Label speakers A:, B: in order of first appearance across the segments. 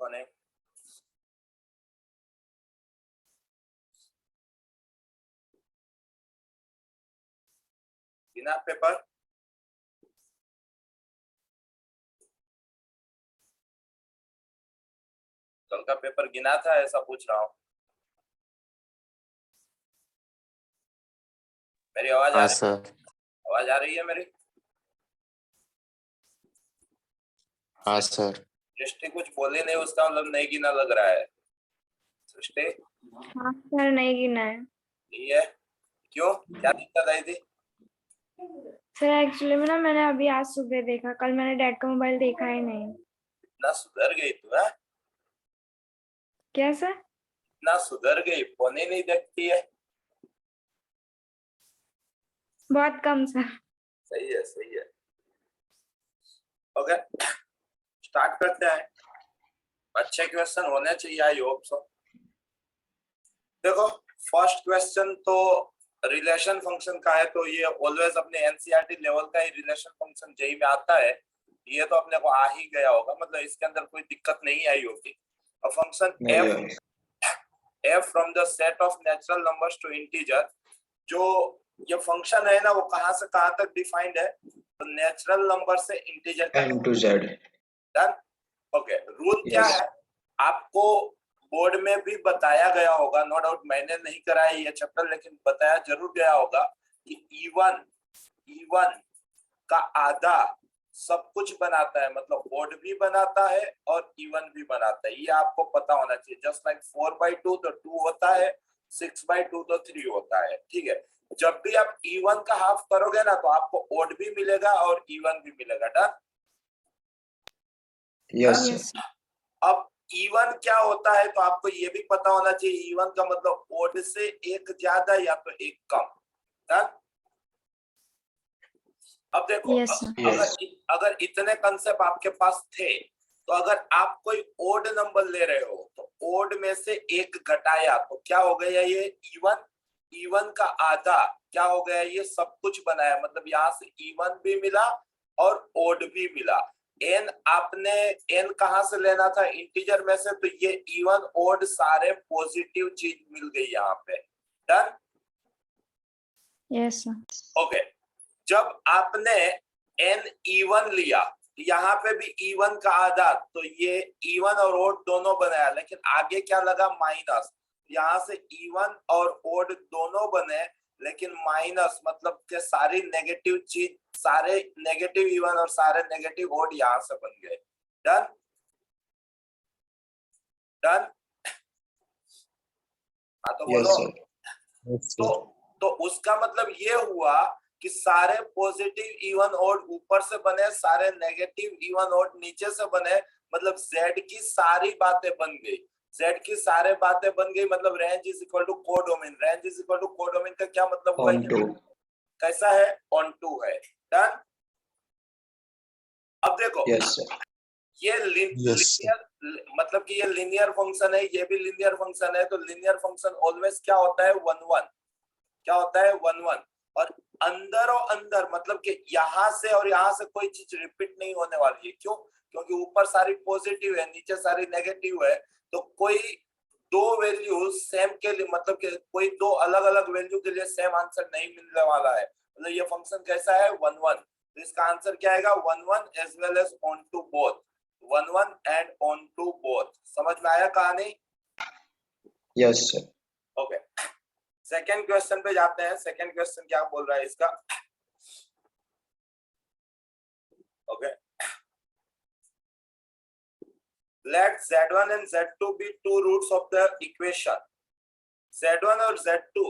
A: Morning. बिना paper कल का पेपर गिना था ऐसा पूछ रहा हूँ। मेरी आवाज आ
B: हाँ
A: रही है?
B: सर।
A: आवाज आ रही है मेरी?
B: हाँ सर।
A: सृष्टि कुछ बोले नहीं, उसका मतलब नहीं गिना लग रहा है। सृष्टि
C: हाँ सर, नहीं गिना है।
A: नहीं है? क्यों, क्या दिक्कत आई थी?
C: सर एक्चुअली में ना मैंने अभी आज सुबह देखा, कल मैंने डैड का मोबाइल देखा ही नहीं।
A: इतना सुधर गई तू? है
C: क्या सर?
A: इतना सुधर गई, फोन ही नहीं देखती है।
C: बहुत कम सर।
A: सही है, सही है। ओके, स्टार्ट करते हैं। अच्छे क्वेश्चन होने चाहिए, आई होप सो। देखो, फर्स्ट क्वेश्चन तो रिलेशन फंक्शन का है, तो ये ऑलवेज अपने एनसीईआरटी लेवल का ही रिलेशन फंक्शन जेई में आता है। ये तो अपने को आ ही गया होगा, मतलब इसके अंदर कोई दिक्कत नहीं आई होगी। A function f from the set of natural numbers to integer, जो ये फंक्शन है ना, वो कहां से कहां तक डिफाइंड है? तो नेचुरल नंबर से इंटीजर तक।
B: N to Z।
A: Done. Okay, rule क्या
B: Yes।
A: है आपको बोर्ड में भी बताया गया होगा, नो डाउट। मैंने नहीं कराया ये चैप्टर, लेकिन बताया जरूर गया होगा कि E1 का आधा सब कुछ बनाता है, मतलब ओड भी बनाता है और इवन भी बनाता है। ये आपको पता होना चाहिए। जस्ट लाइक 4/2 तो 2 होता है, 6/2 तो 3 होता है। ठीक है, जब भी आप E1 का हाफ करोगे ना, तो आपको ओड भी मिलेगा और इवन भी मिलेगा। डन।
B: यस।
A: अब इवन क्या होता है, तो आपको ये भी पता होना चाहिए। इवन का मतलब ओड से एक ज्यादा या तो एक कम। डन। अब देखो,
C: Yes, sir।
A: अगर इतने कंसेप्ट आपके पास थे, तो अगर आप कोई ओड नंबर ले रहे हो, तो ओड में से एक घटाया तो क्या हो गया? ये इवन का आधा क्या हो गया? ये सब कुछ बनाया, मतलब यहाँ से इवन भी मिला और ओड भी मिला। एन आपने एन कहां से लेना था? इंटीजर में से। तो ये इवन ओड सारे पॉजिटिव चीज मिल गई यहाँ पे। डन।
C: Yes, sir।
A: ओके, जब आपने एन इवन लिया, यहाँ पे भी इवन का आधा, तो ये इवन और ओड दोनों बनाया, लेकिन आगे क्या लगा? माइनस। यहाँ से इवन और ओड दोनों बने, लेकिन माइनस, मतलब के सारी नेगेटिव चीज, सारे नेगेटिव इवन और सारे नेगेटिव ओड यहाँ से बन गए। डन। डन। हाँ तो बोलो। तो उसका मतलब ये हुआ कि सारे पॉजिटिव इवन ओड ऊपर से बने, सारे नेगेटिव इवन ओड नीचे से बने, मतलब z की सारी बातें बन गई। z की सारे बातें बन गई, मतलब range is equal to codomain. Range is equal to codomain का क्या मतलब हुआ? कैसा है? ऑन टू है। डन। अब देखो, ये लिनियर, मतलब कि ये लिनियर फंक्शन है, ये भी लिनियर फंक्शन है। तो लिनियर फंक्शन ऑलवेज क्या होता है? 1-1। क्या होता है? 1-1। और अंदर और अंदर, मतलब कि यहाँ से और यहाँ से कोई चीज रिपीट नहीं होने वाली है। क्यों? क्योंकि ऊपर सारी पॉजिटिव है, नीचे सारी नेगेटिव है। तो कोई दो वैल्यू सेम के लिए, मतलब कि कोई दो अलग अलग वैल्यू के लिए सेम आंसर नहीं मिलने वाला है। मतलब ये फंक्शन कैसा है? 1-1। तो इसका आंसर क्या आएगा? 1-1 as well as onto both. 1-1 and onto both. समझ में आया कहानी?
B: Yes sir.
A: Okay, second question पे जाते हैं। सेकेंड क्वेश्चन क्या बोल रहा है इसका? Okay, let z1 and z2 be two roots of the equation। z1 और z2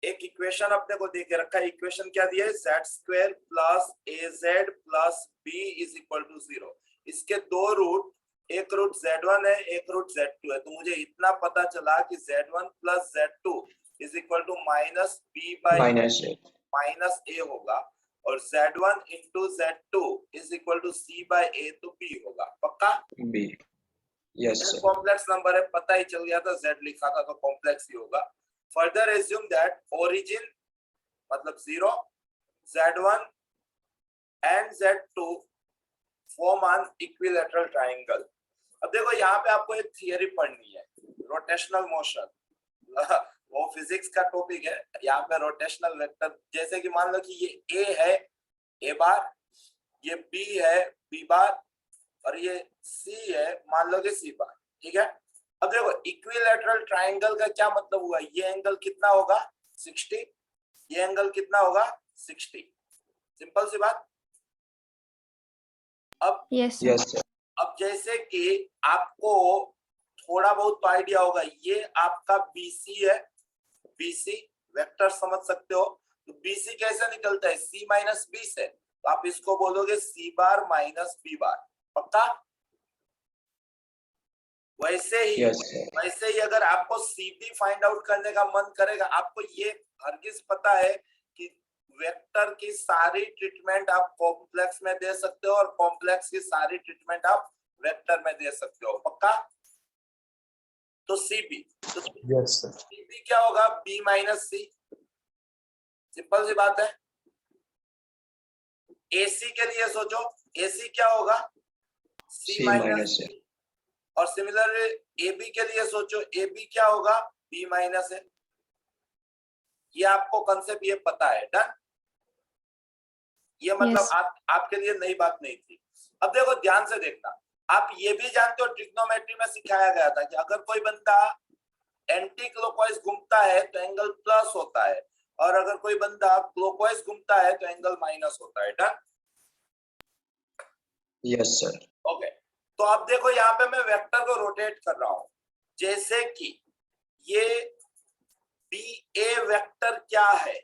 A: एक इक्वेशन अपने को दे के रखा है। इक्वेशन क्या दिया है? z² plus az plus b is equal to 0। इसके दो रूट, एक रूट z1 है, एक रूट z2 है। तो मुझे इतना पता चला कि z1 plus z2 is equal to minus b by minus a होगा, और z1 into z2 is equal to c by a, तो b होगा। पक्का?
B: b। Yes sir.
A: Complex number है, पता ही चल गया था। z लिखा था तो कॉम्प्लेक्स ही होगा। फर्दर एज्यूम दैट ओरिजिन मतलब 0, z1 and z2 form an equilateral triangle. अब देखो यहाँ पे आपको एक थियरी पढ़नी है, रोटेशनल मोशन। वो फिजिक्स का टॉपिक है। यहाँ पे रोटेशनल वेक्टर, जैसे कि मान लो कि ये ए है, ए बार, ये बी है, बी बार, और ये सी है, मान लो कि सी बार। ठीक है। अब देखो इक्विलैटरल ट्रायंगल का क्या मतलब हुआ, ये एंगल कितना होगा 60, ये एंगल कितना होगा 60। सिंपल सी बात। अब
C: यस
B: Yes, sir.
A: अब जैसे कि आपको थोड़ा बहुत तो आइडिया होगा, ये आपका बीसी है, बीसी वेक्टर समझ सकते हो। तो बीसी कैसे निकलता है, सी माइनस बी से, तो आप इसको बोलोगे सी बार माइनस बी बार। पक्का? वैसे ही
B: Yes, sir.
A: वैसे ही अगर आपको सीबी फाइंड आउट करने का मन करेगा, आपको ये हरगिज पता है कि वेक्टर की सारी ट्रीटमेंट आप कॉम्प्लेक्स में दे सकते हो और कॉम्प्लेक्स की सारी ट्रीटमेंट आप वेक्टर में दे सकते हो। पक्का? तो सीबी, तो
B: Yes, sir.
A: सीबी क्या होगा, बी माइनस सी। सिंपल सी बात है। एसी के लिए सोचो, एसी क्या होगा, सी
B: C
A: माइनस
B: minus A.
A: सी। और सिमिलरली एबी के लिए सोचो, एबी क्या होगा, बी माइनस ए। ये आपको कंसेप्ट ये पता है। डन। ये मतलब
C: Yes.
A: आपके लिए नई बात नहीं थी। अब देखो ध्यान से देखना, आप ये भी जानते हो ट्रिग्नोमेट्री में सिखाया गया था कि अगर कोई बंदा एंटी क्लॉकवाइज घूमता है तो एंगल प्लस होता है, और अगर कोई बंदा क्लॉकवाइज घूमता है तो एंगल माइनस होता है। डन।
B: Yes, sir.
A: ओके। तो अब देखो यहाँ पे मैं वेक्टर को रोटेट कर रहा हूं, जैसे कि ये बी ए वेक्टर क्या है,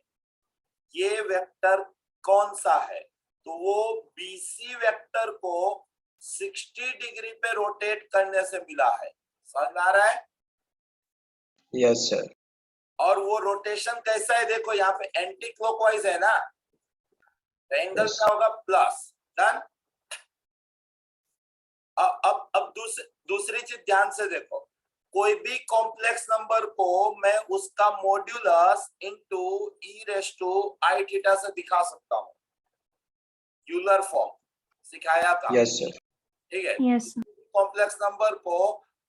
A: ये वेक्टर कौन सा है, तो वो बीसी वेक्टर को 60 डिग्री पे रोटेट करने से मिला है। समझ में आ रहा है?
B: Yes, sir.
A: और वो रोटेशन कैसा है, देखो यहाँ पे एंटी क्लॉकवाइज है ना, तो एंगल
B: Yes.
A: क्या होगा, प्लस। डन। अब दूसरी चीज ध्यान से देखो, कोई भी कॉम्प्लेक्स नंबर को मैं उसका modulus into e raise to i theta से दिखा सकता हूँ। यूलर फॉर्म सिखाया था।
B: Yes, sir.
A: ठीक है।
C: Yes.
A: कॉम्प्लेक्स नंबर को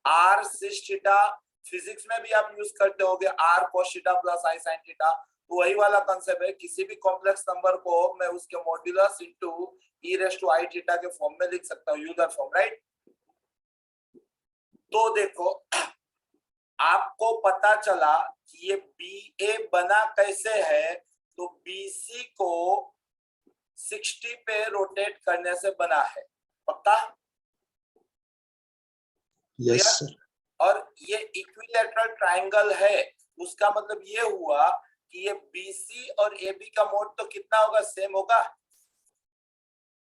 A: आर सिस थीटा, फिजिक्स में भी आप यूज करते होगे r cos theta plus i sine theta, तो वही वाला कंसेप्ट है। किसी भी कॉम्प्लेक्स नंबर को मैं उसके modulus into e raise to i theta के फॉर्म में लिख सकता हूँ, यूलर फॉर्म। राइट। तो देखो आपको पता चला कि ये बी ए बना कैसे है, तो बीसी को 60 पे रोटेट करने से बना है। पक्का?
B: Yes, sir.
A: और ये इक्विलैटरल ट्रायंगल है, उसका मतलब ये हुआ कि ये बीसी और एबी का मोड तो कितना होगा, सेम होगा,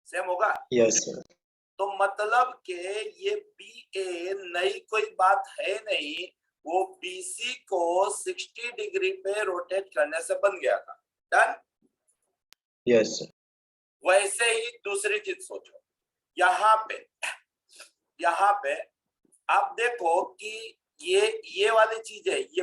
A: सेम होगा।
B: Yes, sir.
A: तो मतलब के ये बी ए नई कोई बात है नहीं, वो बीसी को 60 डिग्री पे रोटेट करने से बन गया था। डन।
B: Yes, sir.
A: वैसे ही दूसरी चीज सोचो, यहाँ पे आप देखो कि ये वाली चीज है, ये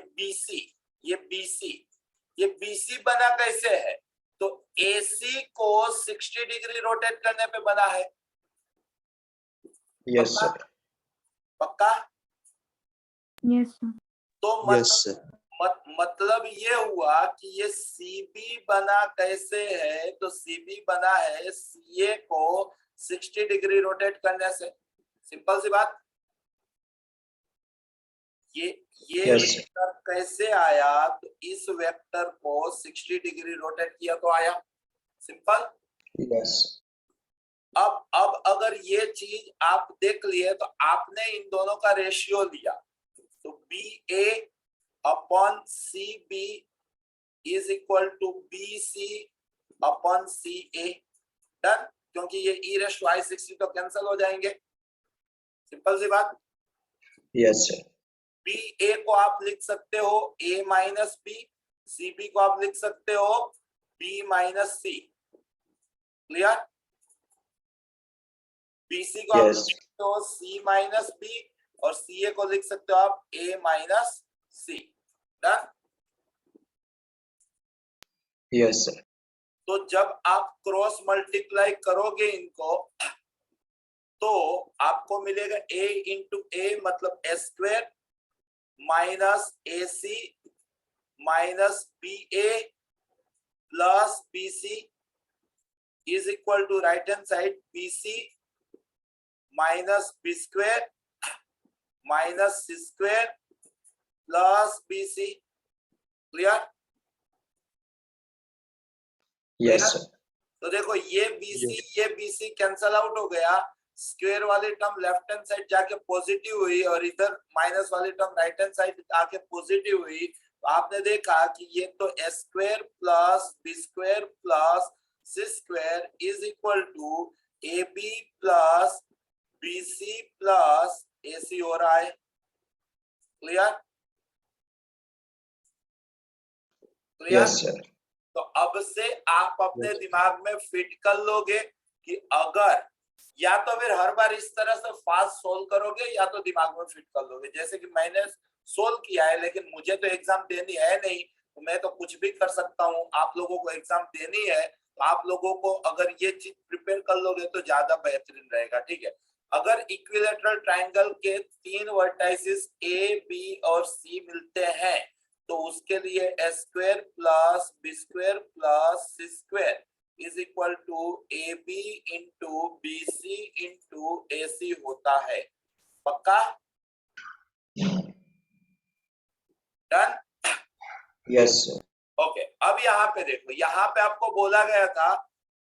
A: बीसी बना कैसे है, तो एसी को 60 डिग्री रोटेट करने पे बना है।
B: Yes, sir.
A: पक्का?
C: Yes.
A: तो
B: Yes, sir.
A: मतलब ये हुआ कि ये सीबी बना कैसे है, तो सीबी बना है सीए को 60 डिग्री रोटेट करने से। सिंपल सी बात। ये
B: Yes, sir.
A: वेक्टर कैसे आया, तो इस वेक्टर को 60 डिग्री रोटेट किया तो आया। सिंपल।
B: Yes.
A: अब अगर ये चीज आप देख लिए, तो आपने इन दोनों का रेशियो लिया, तो b a upon c b is equal to b c upon c a. Done. क्योंकि ये ई रेस टू आई 60 तो कैंसिल हो जाएंगे। सिंपल सी बात।
B: Yes, sir.
A: बी ए को आप लिख सकते हो ए माइनस बी, सी बी को आप लिख सकते हो बी माइनस सी। क्लियर? बीसी को आप लिख
B: Yes.
A: सकते हो सी माइनस बी, और सी ए को लिख सकते हो आप ए माइनस सी। डन।
B: Yes, sir.
A: तो जब आप क्रॉस मल्टीप्लाई करोगे इनको, तो आपको मिलेगा a इंटू ए मतलब A square minus A C minus B A plus B C is equal to right hand side B C minus B square minus C square plus B C. Clear?
B: Yes, sir.
A: तो देखो ये BC cancel out हो गया, square वाली term left hand side जाके positive हुई और इधर माइनस वाली टर्म राइट हैंड साइड आके पॉजिटिव हुई। तो आपने देखा कि ये तो A square plus B square plus C square is equal to A B plus B C plus A C हो रहा है। क्लियर? क्लियर?
B: Yes, sir.
A: तो अब से आप अपने दिमाग में फिट कर लोगे कि अगर या तो फिर हर बार इस तरह से फास्ट सोल्व करोगे या तो दिमाग में फिट कर लोगे। जैसे कि मैंने सोल्व किया है लेकिन मुझे तो एग्जाम देनी है नहीं, तो मैं तो कुछ भी कर सकता हूँ। आप लोगों को एग्जाम देनी है तो आप लोगों को अगर ये चीज प्रिपेयर कर लोगे तो ज्यादा बेहतरीन रहेगा। ठीक है? अगर इक्विलैटरल ट्रायंगल के 3 वर्टाइसेस ए बी और सी मिलते हैं तो उसके लिए A square plus B square plus C square is equal to A B into B C into A C होता है। पक्का? डन?
B: Yes, sir.
A: ओके, अब यहाँ पे देखो, यहाँ पे आपको बोला गया था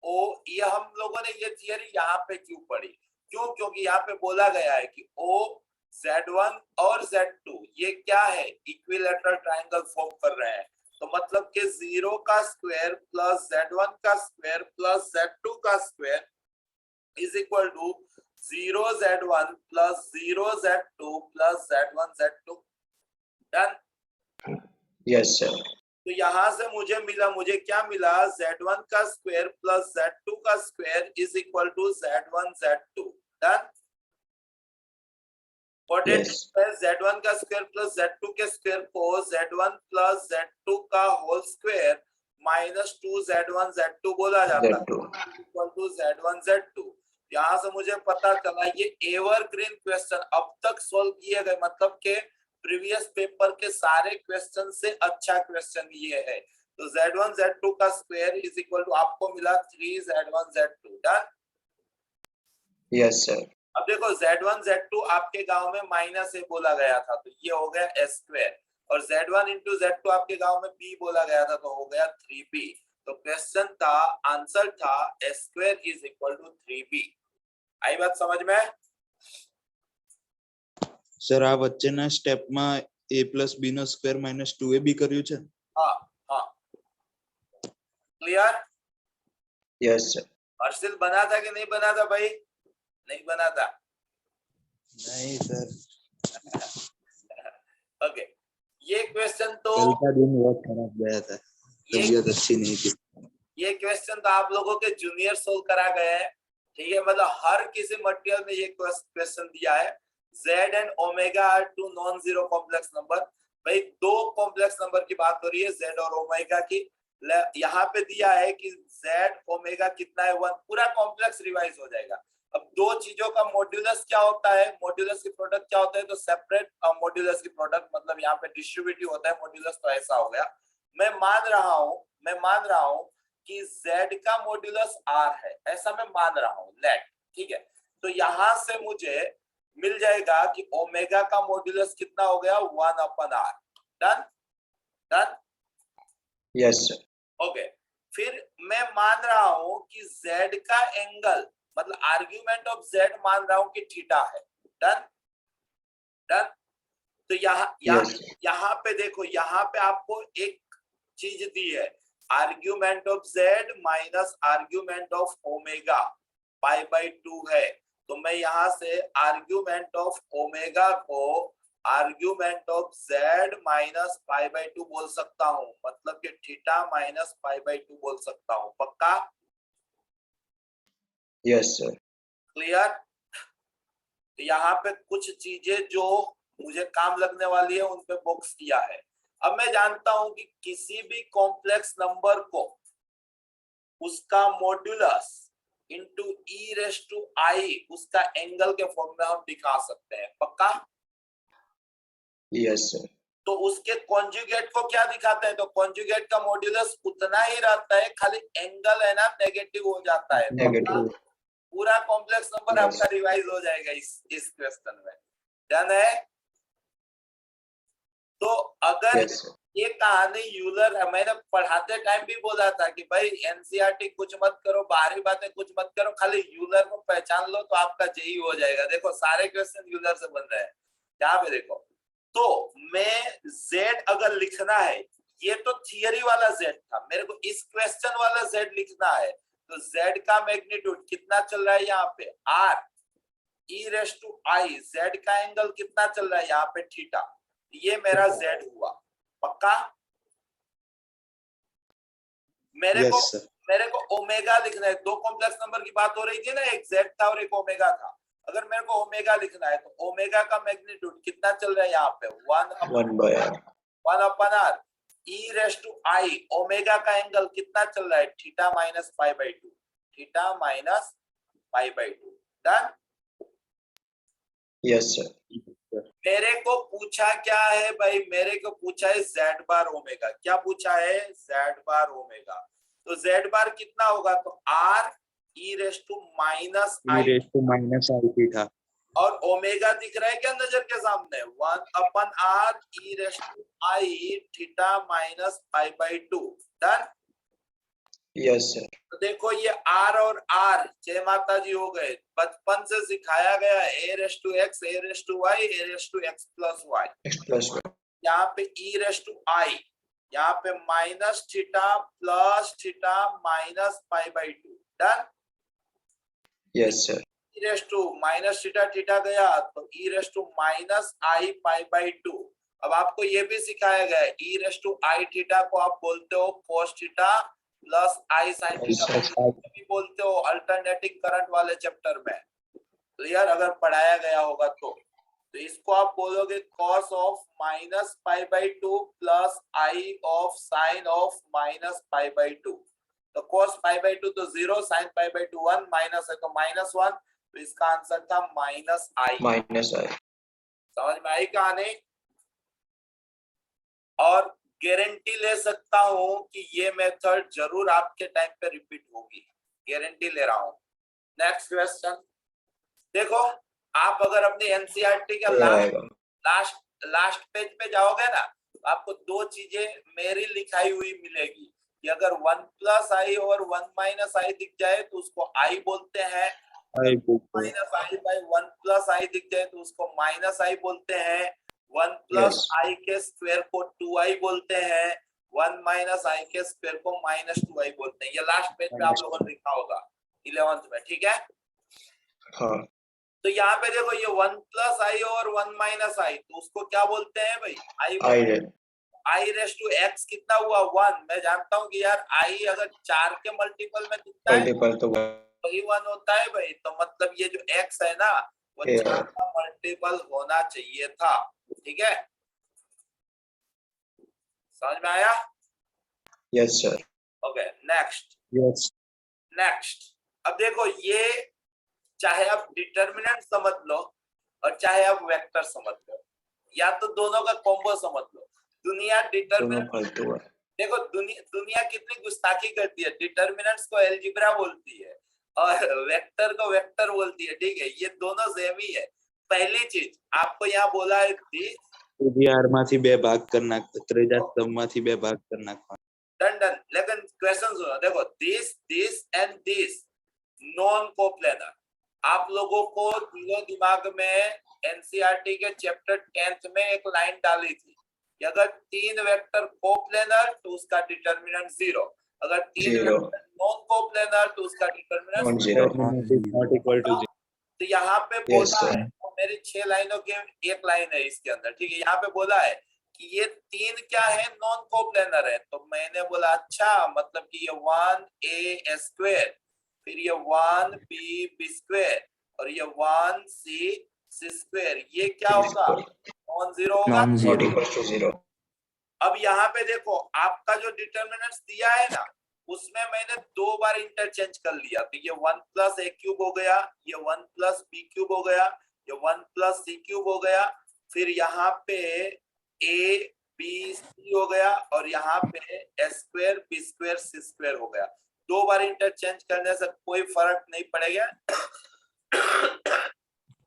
A: ओ, ये हम लोगों ने ये थियरी यहाँ पे क्यों पढ़ी? क्यों? क्योंकि यहाँ पे बोला गया है कि ओ Z1 और Z2 ये क्या है? इक्विलैटरल ट्रायंगल फॉर्म कर रहे हैं। तो मतलब कि 0 का स्क्वायर प्लस Z1 का स्क्वायर प्लस Z2 का square is equal to 0 Z1 plus 0 Z2 plus Z1 Z2। Done?
B: Yes, sir.
A: तो यहां से मुझे क्या मिला? Z1 का स्क्वायर प्लस Z2 का square is equal to Z1 Z2। Done?
B: Yes.
A: Z1 का स्क्वायर प्लस Z2 के स्क्वायर को Z1 प्लस Z2 का whole square minus 2 Z1 Z2 बोला जाता है, इक्वल टू Z1 Z2। यहाँ से मुझे पता चला ये एवरग्रीन क्वेश्चन अब तक सोल्व किए गए, मतलब के प्रीवियस पेपर के सारे क्वेश्चन से अच्छा क्वेश्चन ये है। तो Z1 Z2 का स्क्वायर इज इक्वल टू आपको मिला 3 Z1 Z2। Done?
B: Yes, sir.
A: अब देखो Z1 Z2 आपके गांव में माइनस ए बोला गया था तो ये हो गया ए स्क्वायर, और Z1 इंटू Z2 आपके गांव में b बोला गया था तो हो गया 3b। तो क्वेश्चन था, आंसर था A square is equal to 3b। आई बात समझ में?
D: સર આ વચ્ચેના સ્ટેપમાં a + b no square - 2ab કર્યું છે।
A: हाँ हाँ, क्लियर?
B: Yes, sir.
A: हर्षिल बना था कि नहीं बना था भाई? नहीं बना था।
D: नहीं सर,
A: ओके, ये क्वेश्चन तो
D: कल का दिन बहुत खराब गया था, तबीयत अच्छी नहीं थी।
A: ये क्वेश्चन तो आप लोगों के जूनियर सोल्व करा गए हैं। ठीक है? मतलब हर किसी मटेरियल में ये क्वेश्चन दिया है। Z and omega are 2 non zero complex number. भाई 2 कॉम्प्लेक्स नंबर की बात हो रही है, Z और ओमेगा की। यहाँ पे दिया है कि Z ओमेगा कितना है 1, पूरा कॉम्प्लेक्स रिवाइज हो जाएगा। अब दो चीजों का मॉड्यूलस क्या होता है, मॉड्यूलस की प्रोडक्ट क्या होता है? तो सेपरेट मॉड्यूलस की प्रोडक्ट, मतलब यहाँ पे डिस्ट्रीब्यूटिव होता है मॉड्यूलस। तो ऐसा हो गया। मैं मान रहा हूँ कि Z का मॉड्यूलस R है, ऐसा मैं मान रहा हूँ। लेट, ठीक है? तो यहां से मुझे मिल जाएगा कि ओमेगा का मॉड्यूलस कितना हो गया? 1/R। Done? Done?
B: Yes, sir.
A: Okay, फिर मैं मान रहा हूं कि Z का एंगल, मतलब आर्ग्यूमेंट ऑफ Z मान रहा हूं कि थीटा है। डन? डन? तो यहाँ पे देखो, यहाँ पे आपको एक चीज दी है, argument of Z minus argument of omega π/2 है। तो मैं यहाँ से आर्ग्यूमेंट ऑफ ओमेगा को आर्ग्यूमेंट ऑफ Z माइनस π/2 बोल सकता हूँ, मतलब कि थीटा माइनस π/2 बोल सकता हूँ। पक्का?
B: Yes, sir.
A: क्लियर? तो यहाँ पे कुछ चीजें जो मुझे काम लगने वाली है उन पे बॉक्स किया है। अब मैं जानता हूं कि किसी भी कॉम्प्लेक्स नंबर को उसका modulus into E raise to I उसका एंगल के फॉर्म में हम दिखा सकते हैं, पक्का?
B: Yes, sir.
A: तो उसके कॉन्जुगेट को क्या दिखाते हैं? तो कॉन्जुगेट का मॉड्यूलस उतना ही रहता है, खाली एंगल है ना नेगेटिव हो जाता है।
B: Negative.
A: पूरा कॉम्प्लेक्स नंबर
B: Yes.
A: आपका रिवाइज हो जाएगा इस क्वेश्चन में, डन है? तो अगर
B: Yes, sir.
A: ये कहानी यूलर है, मैंने पढ़ाते टाइम भी बोला था कि भाई एनसीईआरटी कुछ मत करो, बाहरी बातें कुछ मत करो, खाली यूलर को पहचान लो तो आपका जेई हो जाएगा। देखो सारे क्वेश्चन यूलर से बन रहे हैं यहाँ पे, देखो। तो मैं z अगर लिखना है, ये तो थियरी वाला z था, मेरे को इस क्वेश्चन वाला z लिखना है, तो z का मैग्नीट्यूड कितना चल रहा है यहाँ पे r e raise to i, z का एंगल कितना चल रहा है यहाँ पे थीटा, ये मेरा z हुआ, पक्का? मेरे को ओमेगा लिखना है, दो कॉम्प्लेक्स नंबर की बात हो रही थी ना, एक z था और एक ओमेगा था। अगर मेरे को ओमेगा लिखना है तो ओमेगा का मैग्नीट्यूड कितना चल रहा है यहाँ पे 1 अपन R E raise to I, omega का एंगल कितना चल रहा है theta minus pi by two, theta minus pi by two, done?
B: Yes, sir.
A: मेरे को पूछा क्या है भाई? मेरे को पूछा है z बार ओमेगा। क्या पूछा है? z bar omega. तो z बार कितना होगा? तो r e raise to minus i
D: theta,
A: और ओमेगा दिख रहा है क्या नजर के सामने? 1 upon r e raise to i theta minus pi by two, done?
B: Yes, sir.
A: तो देखो ये r और r जय माता जी हो गए, बचपन से सिखाया गया a raise to x, a raise to y, a raise to x plus y।
B: X plus Y.
A: यहाँ पे e रेस टू आई, यहाँ पे minus theta plus theta minus pi by two, done?
B: Yes, sir.
A: e raise to minus theta, theta गया तो e raise to minus i pi by two. अब आपको ये भी सिखाया गया है e raise to i theta को आप बोलते हो cos theta plus i sine theta भी बोलते हो अल्टरनेटिंग करंट वाले चैप्टर में, क्लियर? अगर पढ़ाया गया होगा तो इसको आप बोलोगे cos of minus pi by two plus I of sine of minus pi by to. तो कॉस पाई बाई टू तो 0, sine pi by to 1, minus है तो -1, तो इसका आंसर था माइनस आई।
B: Minus I.
A: समझ में आई कहानी? और गारंटी ले सकता हूं कि ये मेथड जरूर आपके टाइम पे रिपीट होगी, गारंटी ले रहा हूं। नेक्स्ट क्वेश्चन देखो, आप अगर अपनी एनसीईआरटी के लास्ट पेज पे जाओगे ना, तो आपको दो चीजें मेरी लिखाई हुई मिलेगी कि अगर 1 प्लस आई और 1 माइनस आई दिख जाए तो उसको आई बोलते हैं, माइनस आई बाई 1 प्लस आई दिख जाए तो उसको माइनस आई बोलते हैं, 1 प्लस आई के स्क्वायर को 2i बोलते हैं, 1 माइनस आई के स्क्वायर को -2i बोलते हैं। ये लास्ट पेज पे आप लोगों ने लिखा होगा 11th में, ठीक है?
B: हाँ.
A: तो यहाँ पे देखो ये 1 प्लस आई और 1 माइनस आई, तो उसको क्या बोलते हैं भाई? आई रेस टू एक्स कितना हुआ 1। मैं जानता हूँ कि यार आई अगर 4 के मल्टीपल में दिखता है तो वही 1 होता है भाई, तो मतलब ये जो एक्स है ना वो 4 का मल्टीपल होना चाहिए था, ठीक है? समझ में आया?
B: Yes sir.
A: Okay next.
D: Yes
A: next अब देखो, ये चाहे आप डिटर्मिनेंट समझ लो और चाहे आप वेक्टर समझ लो, या तो दोनों का कॉम्बो समझ लो। दुनिया डिटर्मिनेंट, देखो दुनिया कितनी गुस्ताखी करती है, डिटर्मिनेंट्स को एलजेब्रा बोलती है और वेक्टर को वेक्टर बोलती है, ठीक है? ये दोनों सेम ही है। पहली चीज आपको यहाँ बोला है
D: માંથી બે ભાગ કરી નાખ, ત્રીજા સ્તંભમાંથી બે ભાગ કરી નાખવા।
A: डन। लेकिन क्वेश्चन सुनो, देखो this and this non coplanar. आप लोगों को दिमाग में एनसीईआरटी के चैप्टर 10th में एक लाइन डाली थी कि अगर 3 वेक्टर कोप्लेनर तो उसका डिटर्मिनेंट 0, अगर 3 वेक्टर नॉन कोप्लेनर तो उसका डिटर्मिनेंट 0। तो यहाँ पे बोला है, मेरी 6 लाइनों के एक लाइन है इसके अंदर, ठीक है? यहाँ पे बोला है कि ये 3 क्या है, नॉन कोप्लेनर है। तो मैंने बोला अच्छा, मतलब कि ये 1a स्क्वायर, फिर ये 1b स्क्वायर और ये 1c स्क्वायर, ये क्या होगा? नॉन जीरो होगा।
B: जीरो।
A: अब यहाँ पे देखो, आपका जो डिटर्मिनेंट्स दिया है ना, उसमें मैंने 2 बार इंटरचेंज कर लिया, तो ये 1 प्लस ए क्यूब हो गया, ये 1 प्लस बी क्यूब हो गया, ये 1 प्लस सी क्यूब हो गया, फिर यहाँ पे ए बी सी हो गया, और यहाँ पे ए स्क्वायर बी स्क्वायर सी स्क्वायर हो गया। 2 बार इंटरचेंज करने से कोई फर्क नहीं पड़ेगा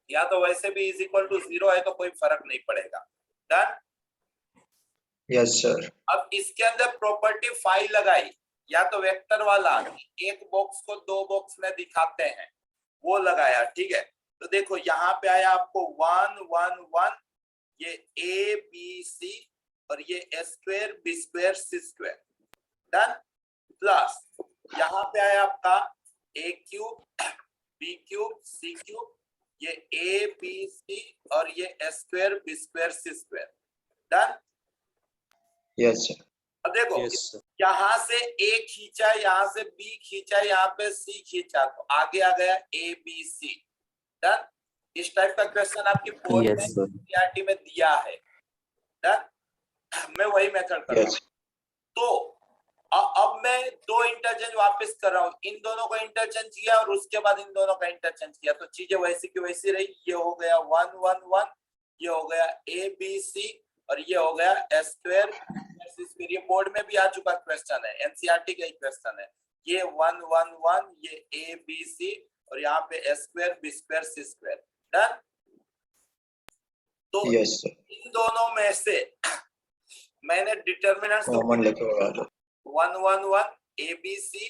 A: या तो वैसे भी इज इक्वल टू 0 है तो कोई फर्क नहीं पड़ेगा। डन।
B: Yes sir.
A: अब इसके अंदर प्रॉपर्टी 5 लगाई, या तो वेक्टर वाला एक बॉक्स को 2 बॉक्स में दिखाते हैं वो लगाया, ठीक है। तो देखो यहाँ पे आया आपको 1 1 1, ये ए बी सी और ये ए स्क्वायर बी स्क्वायर सी स्क्वायर। डन। प्लस यहाँ पे आया आपका ए cube B cube C cube, ये ए बी सी और ये ए स्क्वायर बी स्क्वायर सी स्क्वायर। डन।
B: Yes sir.
A: अब देखो
D: Yes, sir.
A: यहाँ से ए खींचा, यहाँ से बी खींचा, यहाँ पे सी खींचा, तो आगे आ गया ए बी सी। डन। इस टाइप का क्वेश्चन आपकी बोर्ड में एनसीईआरटी में दिया है। डन। मैं वही मेथड कर रहा हूँ। तो अब मैं 2 इंटरचेंज वापस कर रहा हूँ, इन दोनों को इंटरचेंज किया और उसके बाद इन दोनों का इंटरचेंज किया, तो चीजें वैसी की वैसी रही। ये हो गया 1 1 1, ये हो गया ए बी सी और ये हो गया ए स्क्वायर। ये बोर्ड में भी आ चुका क्वेश्चन है, एनसीईआरटी का ही क्वेश्चन है। ये 1 1 1, ये ए बी सी और यहाँ पे ए स्क्वायर बी स्क्वायर सी स्क्वायर। डन। तो
B: यस सर।
A: इन दोनों में से मैंने डिटरमिनेंट्स
B: कॉमन लेके आ जाओ।
A: 1 1 1 ए बी सी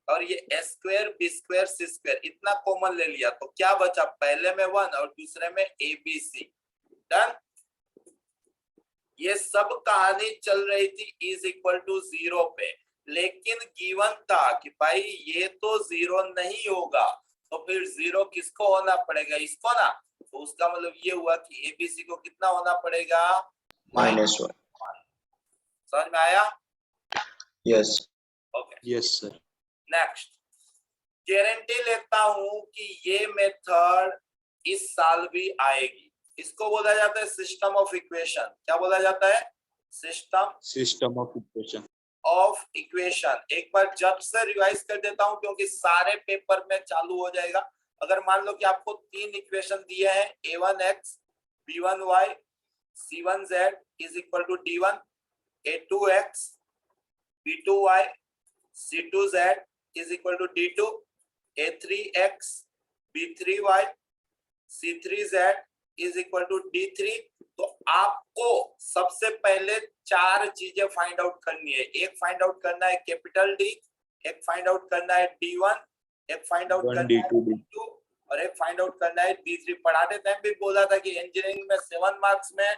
A: और ये ए स्क्वायर बी स्क्वायर सी स्क्वायर इतना कॉमन ले लिया, तो क्या बचा, पहले में 1 और दूसरे में ए बी सी। डन। ये सब कहानी चल रही थी इज इक्वल टू 0 पे, लेकिन गिवन था कि भाई ये तो 0 नहीं होगा, तो फिर 0 किसको होना पड़ेगा, इसको ना। तो उसका मतलब ये हुआ कि एबीसी को कितना होना पड़ेगा,
B: -1।
A: समझ में आया?
B: Yes.
A: Okay.
D: Yes, sir.
A: Next, guarantee लेता हूं कि ये मेथड इस साल भी आएगी। इसको बोला जाता है सिस्टम ऑफ इक्वेशन। क्या बोला जाता है?
D: System of equation.
A: Of equation. एक बार जब से रिवाइज कर देता हूं क्योंकि सारे पेपर में चालू हो जाएगा। अगर मान लो कि आपको 3 इक्वेशन दिए हैं, a1x b1y c1z is equal to d1, a2x b2y c2z is equal to d2, a3x b3y c3z is equal to d3। तो आपको सबसे पहले 4 चीजें फाइंड आउट करनी है। एक फाइंड आउट करना है कैपिटल डी, एक फाइंड आउट करना है d1, एक फाइंड आउट करना है d2 और एक फाइंड आउट करना है d3। पढ़ाते टाइम भी बोला था कि इंजीनियरिंग में 7 मार्क्स में,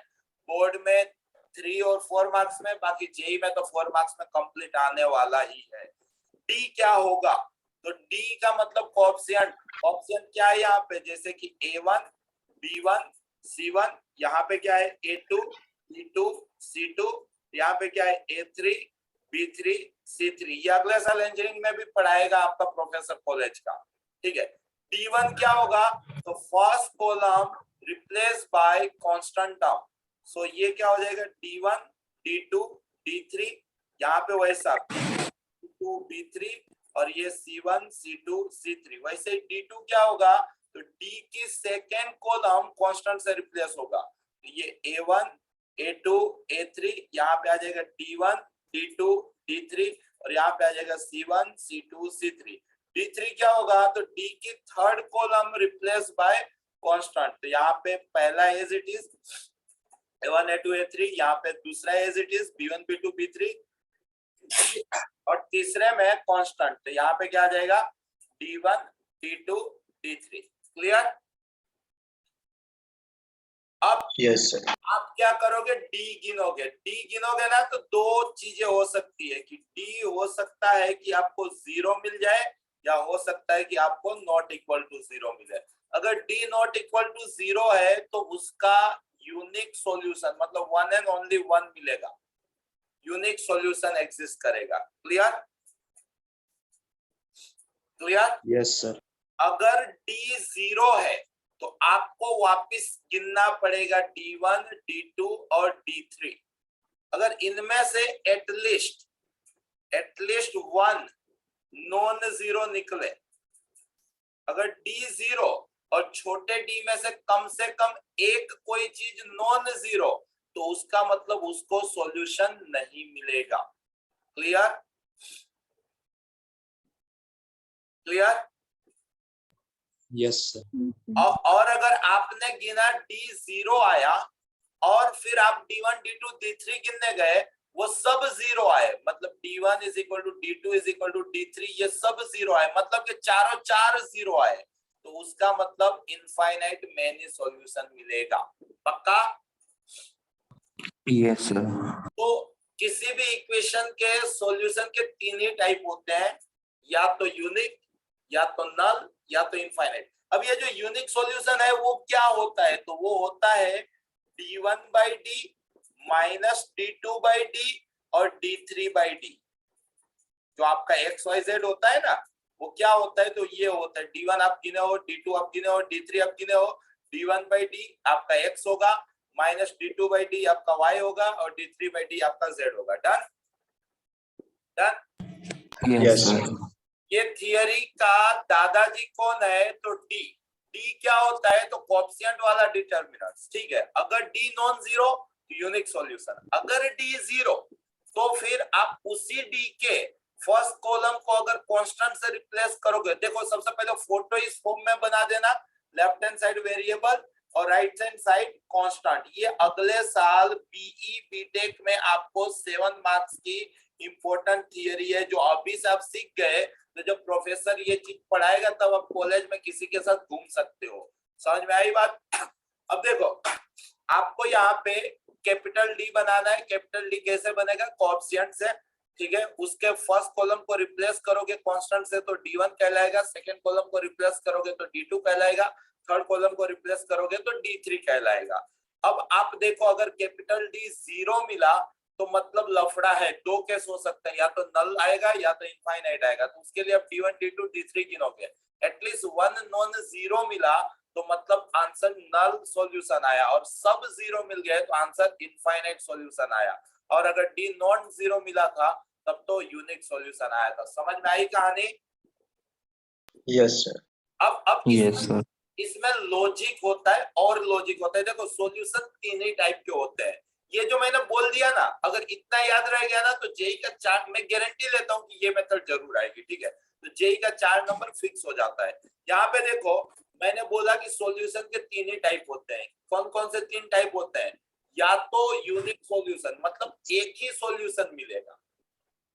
A: बोर्ड में 3 और 4 मार्क्स में, बाकी जेई में तो 4 मार्क्स में कंप्लीट आने वाला ही है। डी क्या होगा? तो डी का मतलब कोएफिशिएंट। कोएफिशिएंट क्या है यहाँ पे? जैसे कि a1 b1 c1, यहाँ पे क्या है a2 b2 c2, यहाँ पे क्या है a3 b3 c3। ये अगले साल इंजीनियरिंग में भी पढ़ाएगा आपका प्रोफेसर कॉलेज का, ठीक है। d1 क्या होगा? तो first column replace by constant term, so ये क्या हो जाएगा d1 d2 d3, यहाँ पे वैसा b2 b3 और ये c1 c2 c3। वैसे d2 क्या होगा? तो d की सेकेंड कॉलम कांस्टेंट से रिप्लेस होगा, तो ये a1 a2 a3, यहाँ पे आ जाएगा d1 d2 d3 और यहाँ पे आ जाएगा c1 c2 c3। d3 क्या होगा? तो d की third column replace by constant, तो यहाँ पे पहला as it is a1 a2 a3, यहाँ पे दूसरा as it is b1 b2 b3 और तीसरे में कांस्टेंट, तो यहाँ पे क्या आ जाएगा d1 d2 d3। क्लियर? अब
B: यस सर।
A: आप क्या करोगे? डी गिनोगे। डी गिनोगे ना तो 2 चीजें हो सकती है कि डी हो सकता है कि आपको 0 मिल जाए या हो सकता है कि आपको नॉट इक्वल टू 0 मिले। अगर डी नॉट इक्वल टू 0 है तो उसका यूनिक सॉल्यूशन मतलब 1 एंड ओनली 1 मिलेगा, यूनिक सॉल्यूशन एग्जिस्ट करेगा। क्लियर? क्लियर?
D: Yes, sir.
A: अगर d 0 है तो आपको वापस गिनना पड़ेगा d1 d2 और d3। अगर इनमें से एटलीस्ट वन नॉन जीरो निकले। अगर डी जीरो और छोटे डी में से कम एक कोई चीज नॉन जीरो, तो उसका मतलब उसको सॉल्यूशन नहीं मिलेगा। क्लियर? क्लियर?
D: Yes sir.
A: और अगर आपने गिना डी जीरो आया और फिर आप D1 D2 D3 गिनने गए, वो सब जीरो आए, मतलब D1 is equal to D2 is equal to D3, ये सब जीरो आए, मतलब कि चारों चार जीरो आए, तो उसका मतलब इनफाइनाइट मैनी सॉल्यूशन मिलेगा। पक्का?
E: Yes sir.
A: तो किसी भी इक्वेशन के सॉल्यूशन के तीन ही टाइप होते हैं, या तो यूनिक, या तो नल, या तो इनफाइनाइट। अब ये जो यूनिक सॉल्यूशन है वो क्या होता है? तो वो होता है D1/D माइनस D2/D और D3/D। जो आपका XYZ होता है ना, वो क्या होता है? तो ये होता है D1 आप गिने हो, D2 आप गिने हो, D3 आप गिने हो, D1/D आपका X होगा, माइनस D2/D आपका Y होगा, और D3/D आपका Z होगा। डन? डन?
E: Yes sir.
A: ये थियरी का दादाजी कौन है? तो डी। डी क्या होता है? तो कोएफिशिएंट वाला डिटरमिनेंट। ठीक है, अगर डी नॉन जीरो तो यूनिक सॉल्यूशन, अगर डी जीरो तो फिर आप उसी डी के फर्स्ट कॉलम को अगर कांस्टेंट से रिप्लेस करोगे, देखो सबसे पहले फोटो इस फॉर्म में बना देना, लेफ्ट हैंड साइड वेरिएबल और राइट हैंड साइड कांस्टेंट। ये अगले साल बीई बीटेक में आपको 7 मार्क्स की इंपॉर्टेंट थियरी है, जो अभी से आप सीख गए, तो जब प्रोफेसर ये चीज पढ़ाएगा तब आप कॉलेज में किसी के साथ घूम सकते हो। समझ में आई बात? अब देखो, आपको यहाँ पे कैपिटल डी बनाना है। कैपिटल डी कैसे बनेगा? कोएफिशिएंट से। ठीक है, उसके फर्स्ट कॉलम को रिप्लेस करोगे कांस्टेंट से तो D1 कहलाएगा, सेकंड कॉलम को रिप्लेस करोगे तो D2 कहलाएगा, थर्ड कॉलम को रिप्लेस करोगे तो D3 कहलाएगा। अब आप देखो, अगर कैपिटल डी जीरो मिला तो मतलब लफड़ा है। दो केस हो सकते हैं, या तो नल आएगा या तो इनफाइनाइट आएगा, तो उसके लिए आप D1 D2 D3 गिनोगे। एटलीस्ट वन नॉन जीरो मिला तो मतलब आंसर नल सॉल्यूशन आया, और सब जीरो मिल गए तो आंसर इनफाइनाइट सॉल्यूशन आया, और अगर डी नॉन जीरो मिला था तब तो यूनिक सॉल्यूशन आया था। समझ में आई कहानी?
B: Yes sir.
A: अब
E: यस सर।
A: इसमें लॉजिक होता है और लॉजिक होता है। देखो, सॉल्यूशन तीन ही टाइप के होते हैं। ये जो मैंने बोल दिया ना, अगर इतना याद रह गया ना तो जेई का 4, मैं गारंटी लेता हूं कि ये मेथड जरूर आएगी। ठीक है, तो जेई का 4 नंबर फिक्स हो जाता है। यहाँ पे देखो, मैंने बोला कि सॉल्यूशन के तीन ही टाइप होते हैं। कौन कौन से तीन टाइप होते हैं? या तो यूनिक सॉल्यूशन, मतलब एक ही सॉल्यूशन मिलेगा,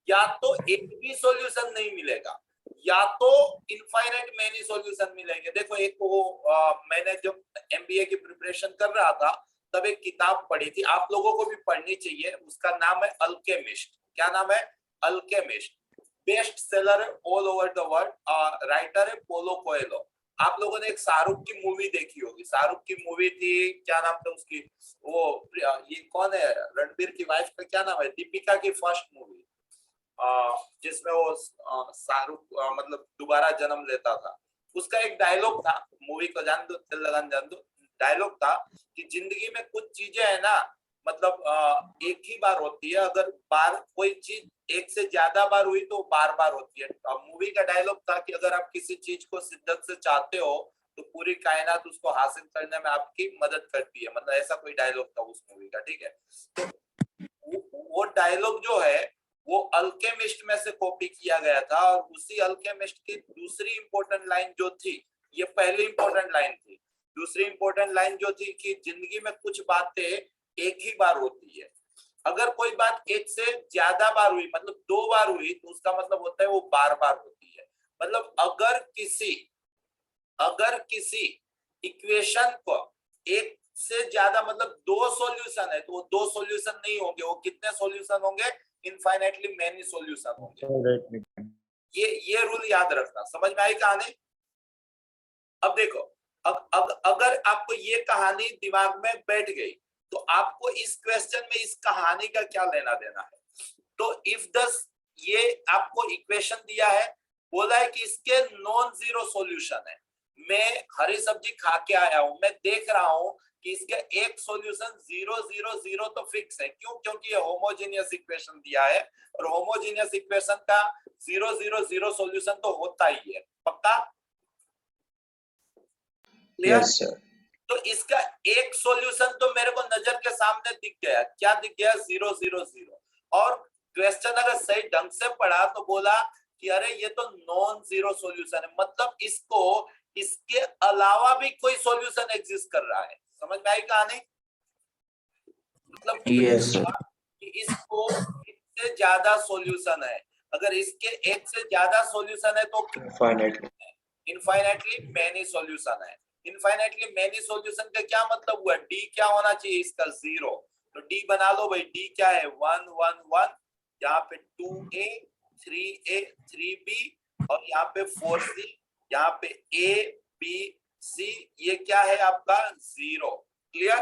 A: या तो एक भी सॉल्यूशन नहीं मिलेगा, या तो इनफाइनाइट मेनी सॉल्यूशन मिलेंगे। देखो, एक वो मैंने जब एमबीए की प्रिपरेशन कर रहा था तब एक किताब पढ़ी थी, आप लोगों को भी पढ़नी चाहिए। उसका नाम है अल्केमिस्ट। क्या नाम है? Alchemist. Best seller all over the world. Writer है पोलो कोएलो। आप लोगों ने एक शाहरुख की मूवी देखी होगी। शाहरुख की मूवी थी, क्या नाम था उसकी? वो ये कौन है, रणबीर की वाइफ का क्या नाम है? दीपिका की फर्स्ट मूवी, जिसमें वो शाहरुख मतलब दोबारा जन्म लेता था। उसका एक डायलॉग था, मूवी को जान दो, दिल लगान जान दो। डायलॉग था कि जिंदगी में कुछ चीजें है ना, मतलब एक ही बार होती है, अगर बार कोई चीज एक से ज्यादा बार हुई तो बार बार होती है। मूवी का डायलॉग था कि अगर आप किसी चीज को शिद्दत से चाहते हो तो पूरी कायनात उसको हासिल करने में आपकी मदद करती है, मतलब ऐसा कोई डायलॉग था उस मूवी का। ठीक है, तो वो डायलॉग जो है वो अल्केमिस्ट में से कॉपी किया गया था, और उसी अल्केमिस्ट की दूसरी इंपॉर्टेंट लाइन जो थी, ये पहली इंपॉर्टेंट लाइन थी, दूसरी इंपॉर्टेंट लाइन जो थी कि जिंदगी में कुछ बातें एक ही बार होती है। अगर कोई बात एक से ज्यादा बार हुई, मतलब 2 बार हुई, तो उसका मतलब होता है वो बार बार होती है। मतलब अगर किसी इक्वेशन को एक से ज्यादा, मतलब 2 सॉल्यूशन है, तो वो 2 सॉल्यूशन नहीं होंगे, वो कितने सॉल्यूशन होंगे? इनफाइनाइटली मेनी सॉल्यूशन होंगे। ये रूल याद रखना। समझ में आई कहानी? अब देखो, अगर आपको ये कहानी दिमाग में बैठ गई तो आपको इस क्वेश्चन में इस कहानी का क्या लेना देना है? तो इफ दस, ये आपको इक्वेशन दिया है, बोला है कि इसके नॉन जीरो सॉल्यूशन है। मैं हरी सब्जी खा के आया हूं, मैं देख रहा हूं कि इसका एक सॉल्यूशन 0 0 0 तो फिक्स है। क्यों? क्योंकि ये होमोजेनियस इक्वेशन दिया है और होमोजेनियस इक्वेशन का 0 0 0 सॉल्यूशन तो होता ही है। पक्का? क्लियर?
B: Yes, sir.
A: तो इसका एक सॉल्यूशन तो मेरे को नजर के सामने दिख गया। क्या दिख गया? 0 0 0। और क्वेश्चन अगर सही ढंग से पढ़ा तो बोला कि अरे ये तो नॉन जीरो सॉल्यूशन है, मतलब इसको इसके अलावा भी कोई सॉल्यूशन एग्जिस्ट कर रहा है। समझ में आई कहानी? मतलब
E: Yes, sir.
A: कि इसको इससे ज्यादा सॉल्यूशन है। अगर इसके एक से ज्यादा सॉल्यूशन है तो
B: Infinitely.
A: इनफाइनाइटली मैनी सॉल्यूशन है। इनफाइनाइटली मैनी सॉल्यूशन का क्या मतलब हुआ? डी क्या होना चाहिए इसका? 0। तो डी बना लो भाई। डी क्या है? 1 1 1। यहाँ पे 2a 3a 3b और यहाँ पे 4c, यहाँ पे a b c, ये क्या है आपका? 0। क्लियर?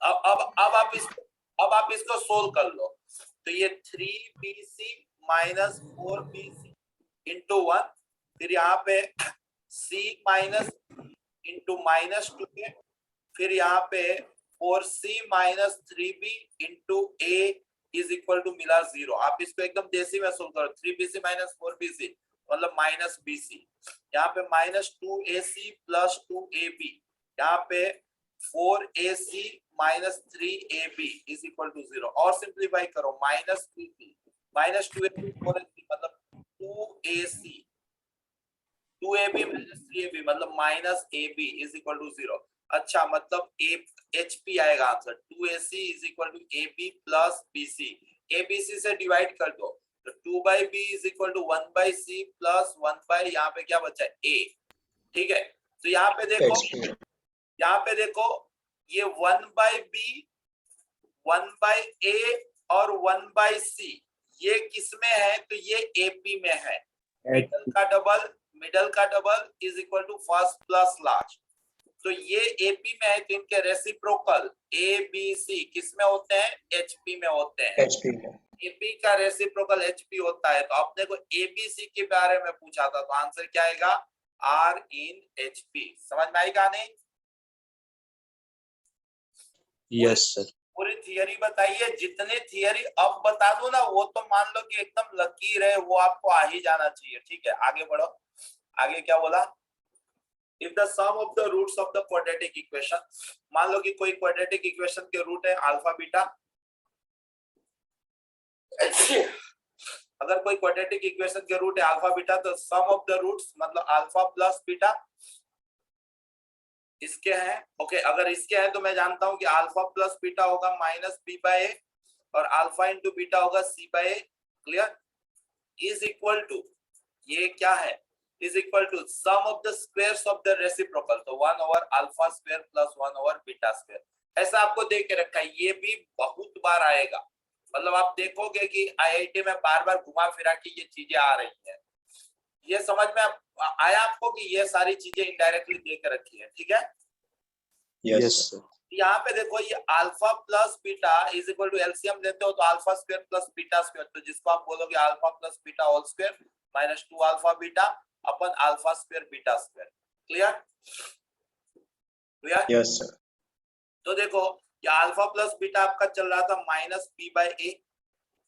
A: अब आप इसको सोल्व कर लो। तो ये 3bc माइनस 4bc इंटू 1, फिर यहाँ पे c minus into minus 2a, फिर यहाँ पे 4c minus 3b into a is equal to मिला 0। आप इसको एकदम देसी में सोल्व करो। 3bc माइनस 4bc मतलब माइनस bc, यहाँ पे माइनस 2ac प्लस 2ab, यहाँ पे 4ac minus 3ab is equal to 0। और सिंप्लीफाई करो। Minus 2b minus 2ab 4ac मतलब 2ac, 2ab माइनस 3ab मतलब minus ab is equal to 0। अच्छा, मतलब HP आएगा आंसर। 2ac is equal to ab plus bc। abc से डिवाइड कर दो तो 2 by b is equal to 1 by c plus 1 by यहाँ पे क्या बचा है? a। ठीक है, तो यहाँ पे देखो,
B: HP.
A: यहाँ पे देखो ये 1 by b 1 by a और 1 by c ये किस में है? तो ये AP में है। मिडल का double is equal to first plus last. तो ये AP में है तो इनके रेसिप्रोकल ABC किस में होते हैं? HP में होते हैं।
B: HP.
A: AP का रेसिप्रोकल HP होता है। तो अपने को ABC के बारे में पूछा था तो आंसर क्या आएगा? R in HP। समझ में आएगा नहीं?
D: Yes sir.
A: पूरी थियरी बताइए। जितने थियरी अब बता दो ना वो तो मान लो कि एकदम लकीर है, वो आपको आ ही जाना चाहिए। ठीक है, आगे बढ़ो। आगे क्या बोला? If the sum of the roots of the quadratic equation, मान लो कि कोई quadratic equation के रूट है अल्फा बीटा। अगर कोई quadratic equation के रूट है अल्फा बीटा तो sum of the roots मतलब अल्फा प्लस बीटा इसके हैं। ओके, अगर इसके हैं तो मैं जानता हूं कि अल्फा प्लस बीटा होगा माइनस बी बाय ए और अल्फा इंटू बीटा होगा C by A. Clear? Is equal to, ये क्या है? is equal to sum of the squares of the reciprocal, तो 1 over alpha square plus 1 over beta square। ऐसा आपको दे के रखा है। ये भी बहुत बार आएगा, मतलब आप देखोगे कि IIT में बार बार घुमा फिरा के ये चीजें आ रही हैं। ये समझ में आया आपको कि ये सारी चीजें इनडायरेक्टली दे के रखी है। ठीक है,
B: Yes.
D: सर।
A: यहाँ पे देखो ये alpha plus beta is equal to LCM लेते हो तो alpha square plus beta square, तो जिसको आप बोलोगे alpha plus beta whole square minus 2 alpha beta upon alpha square beta square. Clear? Clear?
B: Yes, sir.
A: तो देखो ये अल्फा प्लस बीटा आपका चल रहा था minus B by A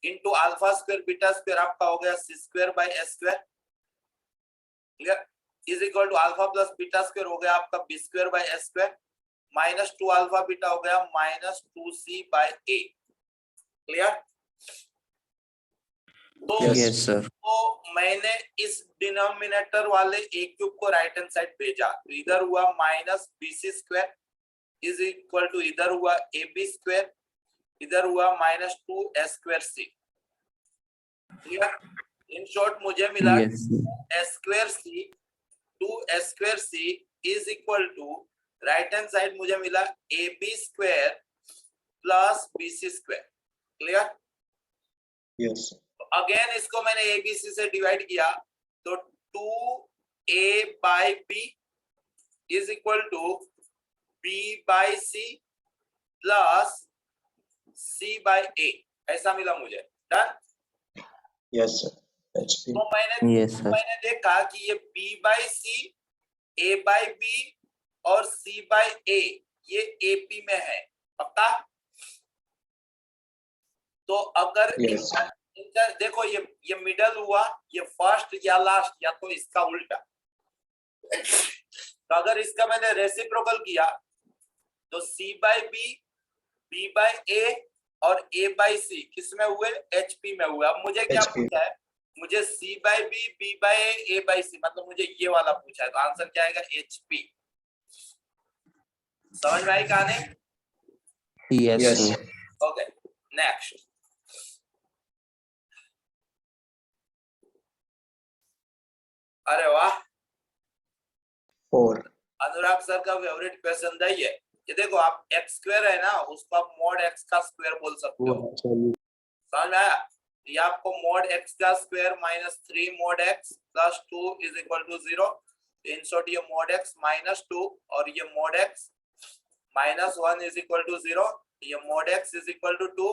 A: into alpha square beta square आपका हो गया C square by S square. Clear? Is equal to alpha plus beta square हो गया आपका B square by S square minus 2 alpha beta हो गया minus 2c by A. Clear? तो
E: Yes, sir.
A: तो मैंने इस डिनोमिनेटर वाले ए क्यूब को राइट हैंड साइड भेजा तो इधर हुआ minus BC square is equal to इधर हुआ ए बी स्क्वायर, इधर हुआ minus 2 s square c. Clear? In short मुझे मिला
E: Yes, sir.
A: S square c 2 s square c is equal to right hand side मुझे मिला a b square plus B c square. Clear?
B: Yes, sir.
A: Again इसको मैंने ABC से divide किया तो 2a by b is equal to b by c plus c by a, ऐसा मिला मुझे। डन?
B: Yes, sir. HP.
A: तो
E: Yes, sir.
A: मैंने देखा कि ये b by c a by b और C/A ये AP में है, पक्का? तो अगर
B: Yes.
A: इनका देखो ये मिडल हुआ, ये फर्स्ट या लास्ट या तो इसका उल्टा। तो अगर इसका मैंने रेसिप्रोकल किया तो C/B, B/A और A/C किस में हुए? HP में हुए। अब मुझे क्या
B: HP.
A: पूछा है? मुझे C/B, B/A, A/C मतलब मुझे ये वाला पूछा है, तो आंसर क्या आएगा? HP। समझ में आई कहानी?
E: Yes,
B: Yes.
E: sir.
A: Okay, next. अरे वाह,
B: 4.
A: अनुराग सर का फेवरेट क्वेश्चन था ये। कि देखो आप एक्स स्क्वायर है ना, उसको आप मॉड एक्स का स्क्वायर बोल सकते हो। समझ में आया? ये आपको मॉड एक्स का square minus 3 mod x plus 2 is equal to 0। In short ये मॉड एक्स माइनस 2 और ये mod x minus 1 is equal to 0। ये mod x is equal to 2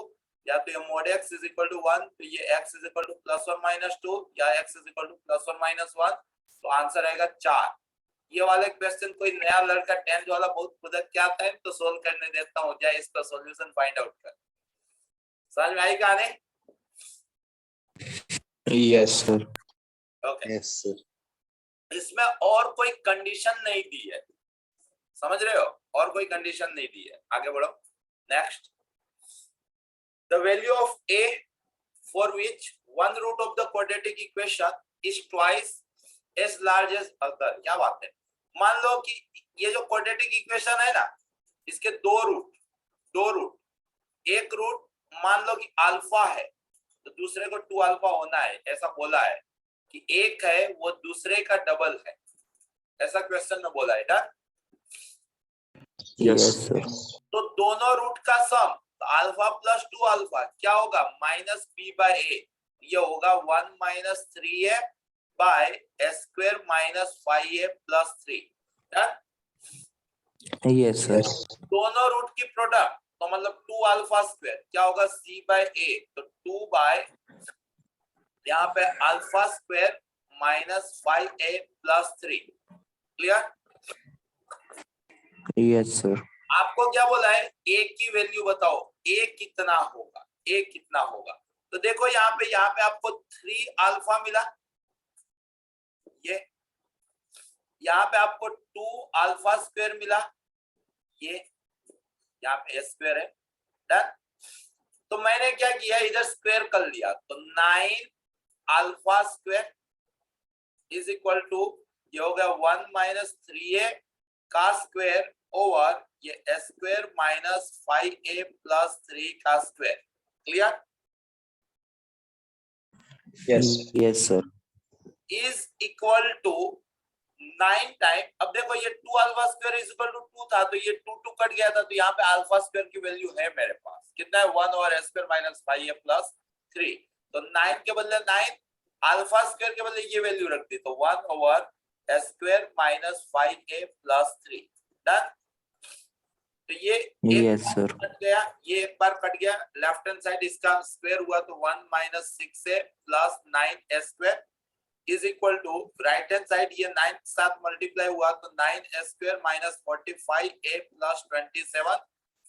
A: या तो ये mod x is equal to 1, तो ये x is equal to plus और माइनस 2 या x is equal to plus और माइनस 1। तो आंसर आएगा 4। ये वाले क्वेश्चन कोई नया लड़का 10th वाला बहुत खुदक क्या आता है तो सोल्व करने देता हूँ, जाए इसका सॉल्यूशन फाइंड आउट कर। समझ में आई कहानी?
E: Yes, sir.
A: Okay,
D: Yes, sir.
A: इसमें और कोई कंडीशन नहीं दी है, समझ रहे हो? और कोई कंडीशन नहीं दी है। आगे बढ़ो, next. The value of a for which one root of the quadratic equation is twice as large as other। क्या बात है? मान लो कि ये जो क्वाड्रेटिक इक्वेशन है ना, इसके दो रूट, एक रूट मान लो कि अल्फा है तो दूसरे को 2 अल्फा होना है, ऐसा बोला है कि एक है वो दूसरे का डबल है, ऐसा क्वेश्चन में बोला है ना।
E: Yes, sir.
A: तो दोनों रूट का सम अल्फा प्लस 2 अल्फा क्या होगा? Minus B/A। ये होगा 1 minus 3A by S square minus 5A plus 3।
E: Yes, sir.
A: दोनों रूट की प्रोडक्ट तो मतलब 2 अल्फा स्क्वायर क्या होगा? C/A। तो 2 बाय यहाँ पे alpha square minus 5A plus 3। Clear?
E: Yes, sir.
A: आपको क्या बोला है? A की वैल्यू बताओ, A कितना होगा? A कितना होगा? तो देखो यहाँ पे आपको 3 अल्फा मिला, ये यहाँ पे आपको 2 अल्फा स्क्वायर मिला, ये यहाँ पे स्क्वायर है। डन। तो मैंने क्या किया, इधर स्क्वायर कर लिया, तो 9 alpha square is equal to ये हो गया 1 माइनस 3A का स्क्वायर ओवर ये S square minus 5A plus 3 का square. Clear?
B: Yes.
E: Yes, sir.
A: Is equal to 9 time. अब देखो ये 2 alpha square is equal to 2 था, तो ये 2 कट गया था, तो यहाँ पे अल्फा स्क्वायर की वैल्यू है मेरे पास, कितना है? 1 और S square minus 5A plus 3। तो 9 के बदले 9, अल्फा स्क्वायर के बदले ये वैल्यू रख दी, तो 1 over S square minus 5A plus 3। Done. तो ये
E: Yes, sir.
A: कट गया, ये एक बार कट गया, लेफ्ट हैंड साइड इसका स्क्वायर हुआ तो 1 minus 6A plus 9S square is equal to right hand side ये 9 के साथ मल्टीप्लाई हुआ तो 9S square minus 45A plus 27।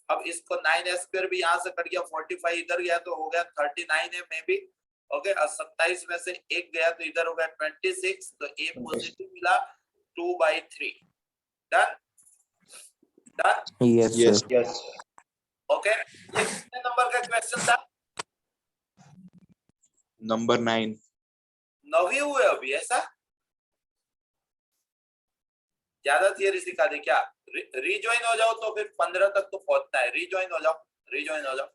A: अब इसको 9S स्क्वायर भी यहाँ से कट गया, 45 इधर गया तो हो गया 39 है में भी। ओके, और 27 में से एक गया तो इधर हो गया 26, तो A पॉजिटिव मिला 2/3। Done. Done.
E: Yes,
D: Yes.
E: sir.
B: Yes.
A: Okay, ये कितने नंबर का क्वेश्चन था?
D: Number 9.
A: 9 हुए अभी, ऐसा? ज्यादा थियरी सिखा दे क्या? रिजॉइन हो जाओ तो फिर 15 तक तो पहुंचना है। रिजॉइन हो जाओ, रिजॉइन हो जाओ।